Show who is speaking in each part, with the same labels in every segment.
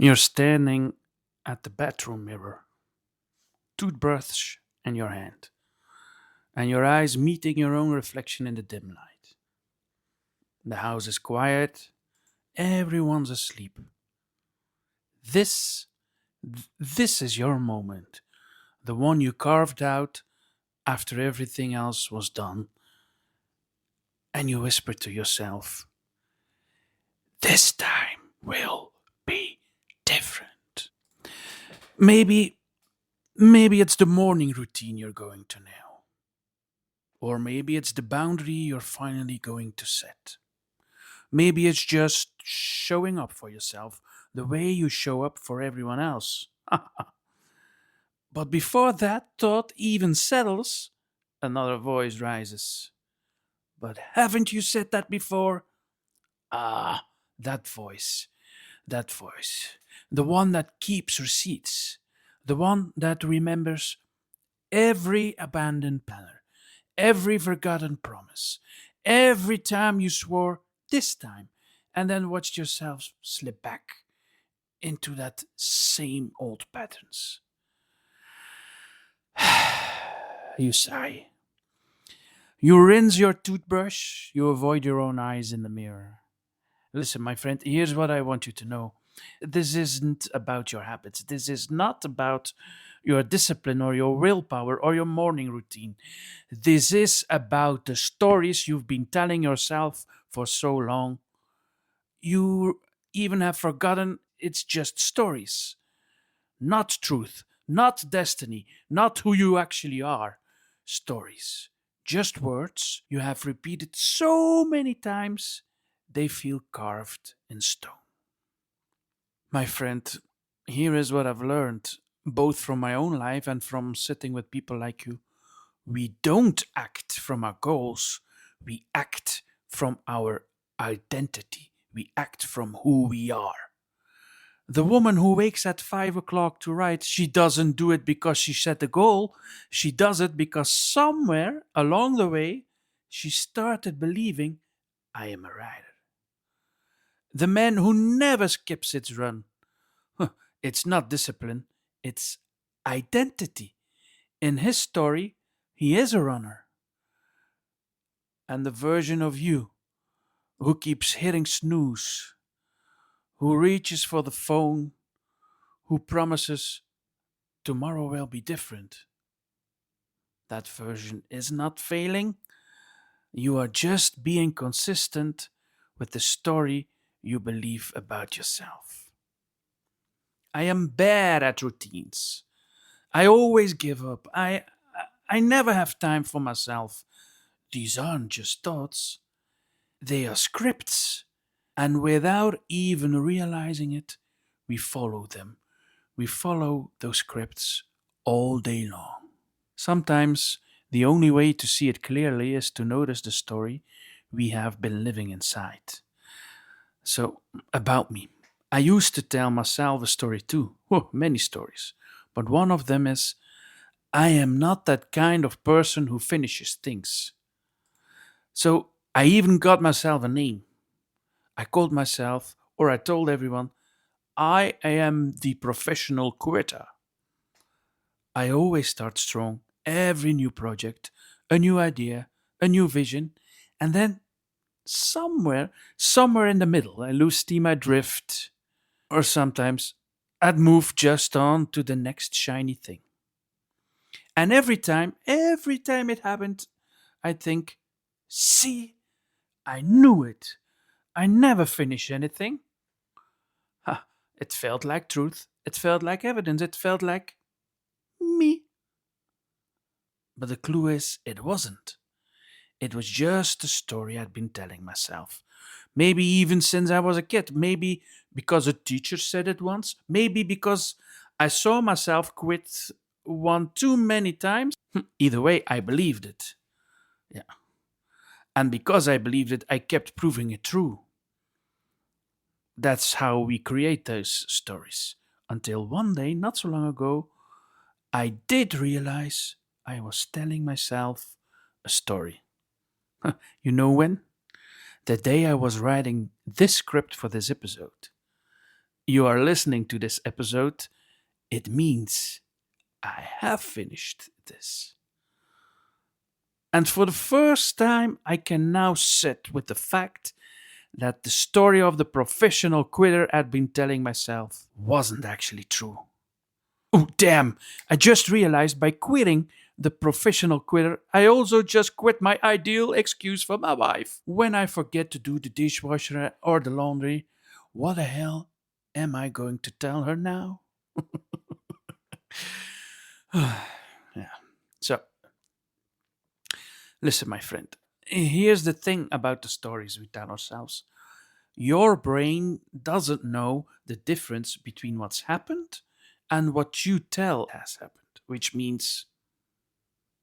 Speaker 1: You're standing at the bathroom mirror, toothbrush in your hand, and your eyes meeting your own reflection in the dim light. The house is quiet, everyone's asleep. This, this is your moment, the one you carved out after everything else was done, and you whisper to yourself, "This time will be different." Maybe, maybe it's the morning routine you're going to nail. Or maybe it's the boundary you're finally going to set. Maybe it's just showing up for yourself the way you show up for everyone else. But before that thought even settles, another voice rises. But haven't you said that before? Ah, that voice, that voice. The one that keeps receipts. The one that remembers every abandoned planner, every forgotten promise, every time you swore this time, and then watched yourself slip back into that same old patterns. You sigh. You rinse your toothbrush, you avoid your own eyes in the mirror. Listen, my friend, here's what I want you to know. This isn't about your habits. This is not about your discipline or your willpower or your morning routine. This is about the stories you've been telling yourself for so long. You even have forgotten it's just stories, not truth, not destiny, not who you actually are. Stories. Just words you have repeated so many times they feel carved in stone. My friend, here is what I've learned, both from my own life and from sitting with people like you. We don't act from our goals, we act from our identity, we act from who we are. The woman who wakes at 5 o'clock to write, she doesn't do it because she set a goal, she does it because somewhere along the way she started believing, I am a writer. The man who never skips its run, it's not discipline, it's identity. In his story, he is a runner. And the version of you who keeps hitting snooze, who reaches for the phone, who promises tomorrow will be different. That version is not failing. You are just being consistent with the story you believe about yourself. I am bad at routines. I always give up. I never have time for myself. These aren't just thoughts, they are scripts. And without even realizing it, we follow them. We follow those scripts all day long. Sometimes the only way to see it clearly is to notice the story we have been living inside. So, about me. I used to tell myself a story too. Oh, many stories. But one of them is I am not that kind of person who finishes things. So, I even got myself a name. I called myself, or I told everyone, I am the professional quitter. I always start strong, every new project, a new idea, a new vision, and then somewhere in the middle, I lose steam, I drift, or sometimes I'd move just on to the next shiny thing. And every time it happened, I'd think, see, I knew it. I never finish anything. Ha, it felt like truth. It felt like evidence. It felt like me. But the clue is, it wasn't. It was just a story I'd been telling myself. Maybe even since I was a kid. Maybe because a teacher said it once. Maybe because I saw myself quit one too many times. Either way, I believed it. Yeah. And because I believed it, I kept proving it true. That's how we create those stories. Until one day, not so long ago, I did realize I was telling myself a story. You know when? The day I was writing this script for this episode. you are listening to this episode, it means I have finished this. And for the first time, I can now sit with the fact that the story of the professional quitter I'd been telling myself wasn't actually true. Oh, damn! I just realized by quitting the professional quitter, I also just quit my ideal excuse for my wife. When I forget to do the dishwasher or the laundry, what the hell am I going to tell her now? Yeah. So, listen, my friend. Here's the thing about the stories we tell ourselves. Your brain doesn't know the difference between what's happened and what you tell has happened, which means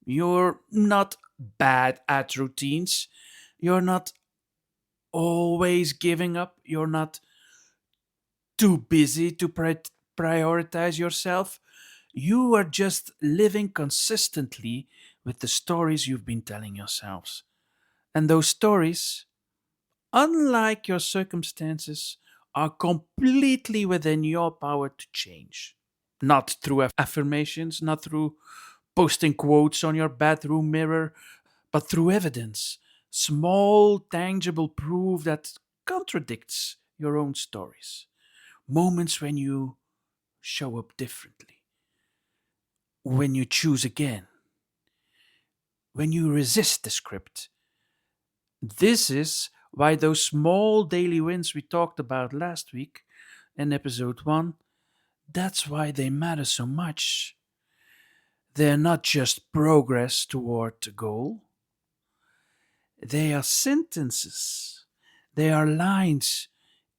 Speaker 1: you're not bad at routines. You're not always giving up. You're not too busy to prioritize yourself. You are just living consistently with the stories you've been telling yourselves. And those stories, unlike your circumstances, are completely within your power to change. Not through affirmations, not through posting quotes on your bathroom mirror, but through evidence, small, tangible proof that contradicts your own stories. Moments when you show up differently, when you choose again, when you resist the script. This is why those small daily wins we talked about last week in episode 1, that's why they matter so much. They're not just progress toward the goal, they are sentences, they are lines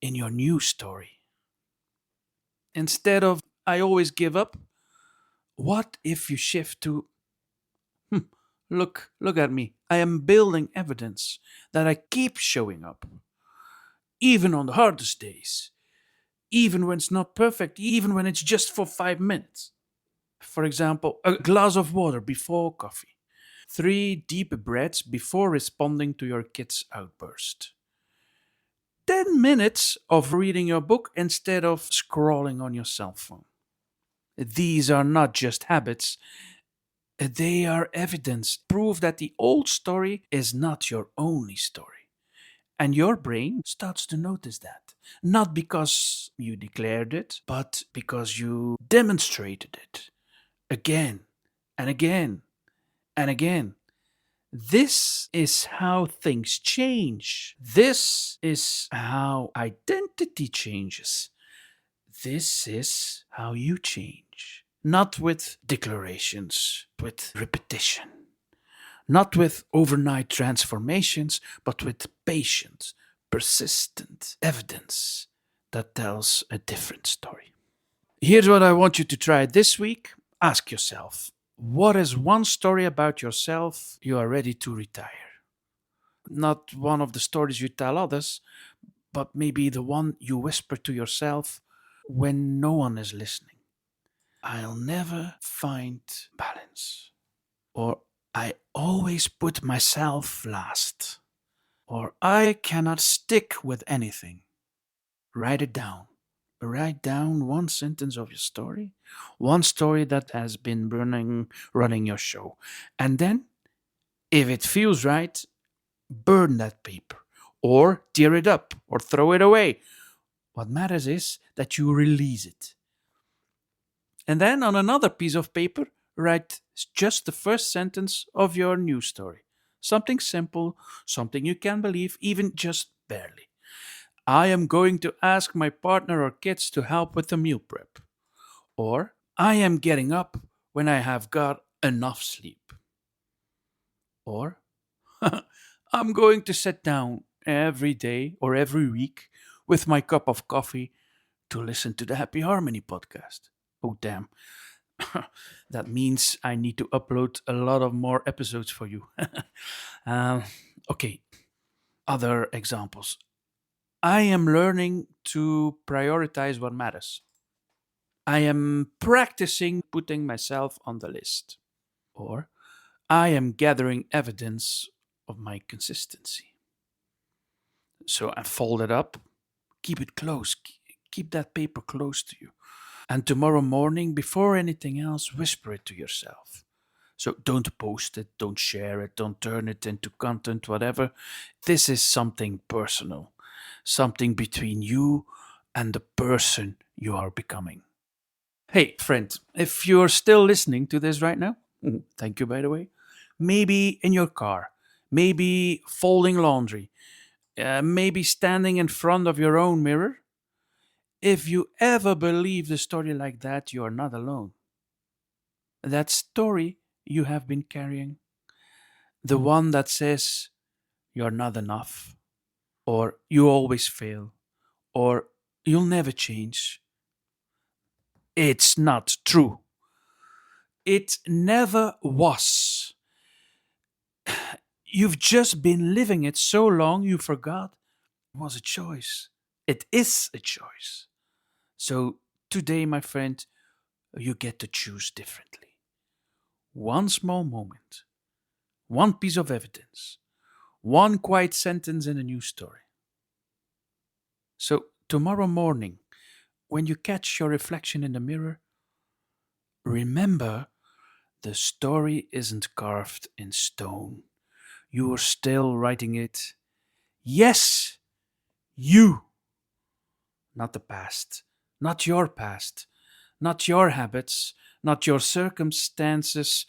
Speaker 1: in your new story. Instead of, I always give up, what if you shift to, hmm, look at me. I am building evidence that I keep showing up, even on the hardest days, even when it's not perfect, even when it's just for 5 minutes. For example, a glass of water before coffee, 3 deep breaths before responding to your kid's outburst, 10 minutes of reading your book instead of scrolling on your cell phone. These are not just habits, they are evidence, proof that the old story is not your only story. And your brain starts to notice that. Not because you declared it, but because you demonstrated it again and again and again. This is how things change. This is how identity changes. This is how you change. Not with declarations, with repetition. Not with overnight transformations, but with patient, persistent evidence that tells a different story. Here's what I want you to try this week. Ask yourself, what is one story about yourself you are ready to retire? Not one of the stories you tell others, but maybe the one you whisper to yourself when no one is listening. I'll never find balance. Or I always put myself last. Or I cannot stick with anything. Write it down. Write down one sentence of your story, one story that has been running your show. And then, if it feels right, burn that paper or tear it up or throw it away. What matters is that you release it. And then on another piece of paper, write just the first sentence of your new story. Something simple, something you can believe, even just barely. I am going to ask my partner or kids to help with the meal prep. Or I am getting up when I have got enough sleep. Or I'm going to sit down every day or every week with my cup of coffee to listen to the Happy Harmony podcast. Oh, damn. That means I need to upload a lot of more episodes for you. um, okay, other examples. I am learning to prioritize what matters. I am practicing putting myself on the list. Or I am gathering evidence of my consistency. So I fold it up, keep it close, Keep that paper close to you. And tomorrow morning, before anything else, whisper it to yourself. So don't post it, don't share it, don't turn it into content, whatever. This is something personal, something between you and the person you are becoming. Hey, friend, if you're still listening to this right now, thank you, by the way. Maybe in your car, maybe folding laundry, maybe standing in front of your own mirror. If you ever believe a story like that, you are not alone. That story you have been carrying, the one that says you're not enough, or you always fail, or you'll never change. It's not true. It never was. You've just been living it so long you forgot it was a choice. It is a choice. So today, my friend, you get to choose differently. One small moment, one piece of evidence, one quiet sentence in a news story. So tomorrow morning, when you catch your reflection in the mirror, remember the story isn't carved in stone. You are still writing it. Yes, you, not the past, not your past, not your habits, not your circumstances.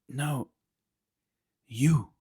Speaker 1: No, you.